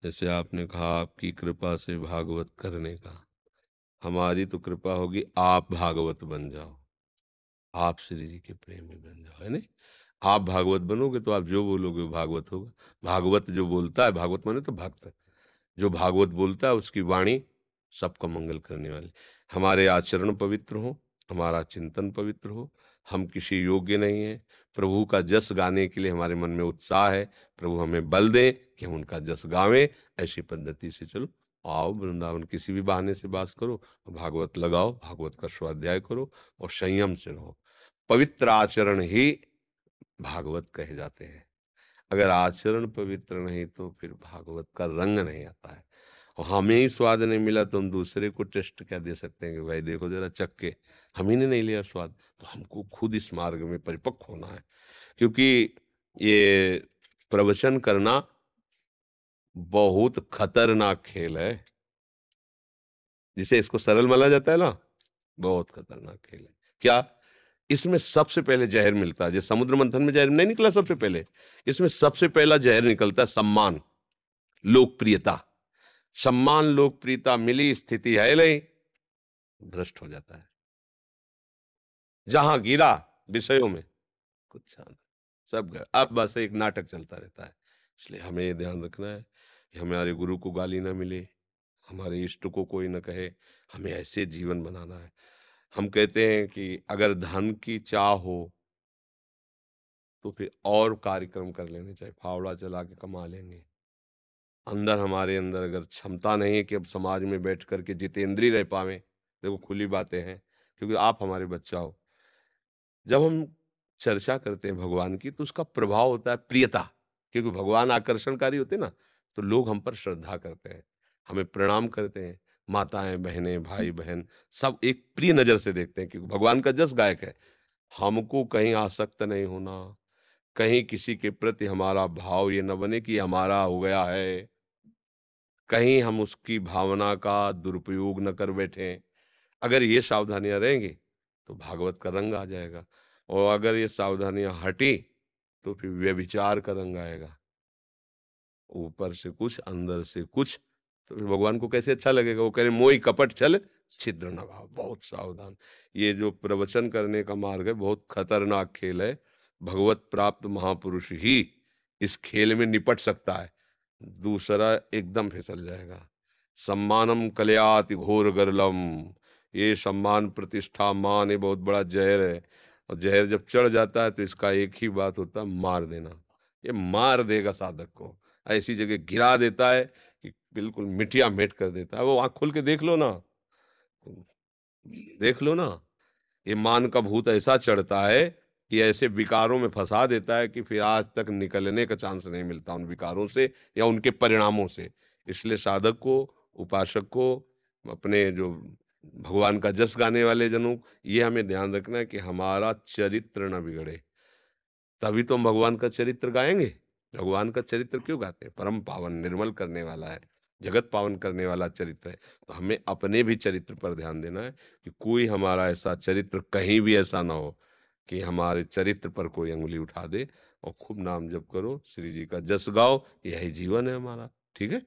जैसे आपने कहा आपकी कृपा से भागवत करने का, हमारी तो कृपा होगी आप भागवत बन जाओ, आप श्री जी के प्रेमी बन जाओ, है नहीं? आप भागवत बनोगे तो आप जो बोलोगे वो भागवत होगा। भागवत जो बोलता है, भागवत माने तो भक्त, जो भागवत बोलता है उसकी वाणी सबका मंगल करने वाली। हमारे आचरण पवित्र हो, हमारा चिंतन पवित्र हो, हम किसी योग्य नहीं हैं, प्रभु का जस गाने के लिए हमारे मन में उत्साह है, प्रभु हमें बल दें कि हम उनका जस गावें, ऐसी पद्धति से चलो। आओ वृंदावन किसी भी बहाने से बात करो, भागवत लगाओ, भागवत का स्वाध्याय करो और संयम से रहो। पवित्र आचरण ही भागवत कहे जाते हैं। अगर आचरण पवित्र नहीं तो फिर भागवत का रंग नहीं आता है। और हमें ही स्वाद नहीं मिला तो हम दूसरे को टेस्ट क्या दे सकते हैं कि भाई देखो जरा चख के, हम ही ने नहीं लिया स्वाद। तो हमको खुद इस मार्ग में परिपक्व होना है, क्योंकि ये प्रवचन करना बहुत खतरनाक खेल है। जिसे इसको सरल माना जाता है ना, बहुत खतरनाक खेल है। क्या? इसमें सबसे पहले जहर मिलता है। जैसे समुद्र मंथन में जहर नहीं निकला सबसे पहले, इसमें सबसे पहला जहर निकलता है सम्मान, लोकप्रियता। सम्मान लोकप्रियता मिली, स्थिति है नहीं, भ्रष्ट हो जाता है। जहां गिरा विषयों में कुछ शांत, सब गए। अब बस एक नाटक चलता रहता है। इसलिए हमें ये ध्यान रखना है कि हमारे गुरु को गाली ना मिले, हमारे इष्ट को कोई न कहे, हमें ऐसे जीवन बनाना है। हम कहते हैं कि अगर धन की चाह हो तो फिर और कार्यक्रम कर लेने चाहिए, फावड़ा चला के कमा लेंगे। अंदर हमारे अंदर अगर क्षमता नहीं है कि अब समाज में बैठ कर के जितेंद्रीय रह पावे, देखो खुली बातें हैं, क्योंकि आप हमारे बच्चा हो। जब हम चर्चा करते हैं भगवान की तो उसका प्रभाव होता है प्रियता, क्योंकि भगवान आकर्षणकारी होते हैं ना, तो लोग हम पर श्रद्धा करते हैं, हमें प्रणाम करते हैं। माताएं बहनें भाई बहन सब एक प्रिय नजर से देखते हैं, क्योंकि भगवान का जस गायक है। हमको कहीं आसक्त नहीं होना, कहीं किसी के प्रति हमारा भाव ये न बने कि हमारा हो गया है, कहीं हम उसकी भावना का दुरुपयोग न कर बैठें। अगर ये सावधानियां रहेंगी तो भागवत का रंग आ जाएगा, और अगर ये सावधानियां हटी तो फिर व्यभिचार का रंग आएगा। ऊपर से कुछ अंदर से कुछ, तो फिर भगवान को कैसे अच्छा लगेगा? वो कह रहे मोहि कपट छल छिद्र न भाव। बहुत सावधान। ये जो प्रवचन करने का मार्ग है बहुत खतरनाक खेल है। भगवत प्राप्त महापुरुष ही इस खेल में निपट सकता है, दूसरा एकदम फिसल जाएगा। सम्मानम कलयाति घोर गरलम, ये सम्मान प्रतिष्ठा मान ये बहुत बड़ा जहर है। और जहर जब चढ़ जाता है तो इसका एक ही बात होता है, मार देना। ये मार देगा साधक को, ऐसी जगह गिरा देता है कि बिल्कुल मिटिया मेट कर देता है। वो आंख खोल के देख लो ना, देख लो ना, ये मान का भूत ऐसा चढ़ता है कि ऐसे विकारों में फंसा देता है कि फिर आज तक निकलने का चांस नहीं मिलता उन विकारों से या उनके परिणामों से। इसलिए साधक को, उपासक को, अपने जो भगवान का जस गाने वाले जनों, ये हमें ध्यान रखना है कि हमारा चरित्र न बिगड़े। तभी तो हम भगवान का चरित्र गाएंगे। भगवान का चरित्र क्यों गाते हैं? परम पावन निर्मल करने वाला है, जगत पावन करने वाला चरित्र है। तो हमें अपने भी चरित्र पर ध्यान देना है कि कोई हमारा ऐसा चरित्र कहीं भी ऐसा ना हो कि हमारे चरित्र पर कोई अंगुली उठा दे। और खूब नाम जप करो, श्री जी का जस गाओ, यही जीवन है हमारा। ठीक है।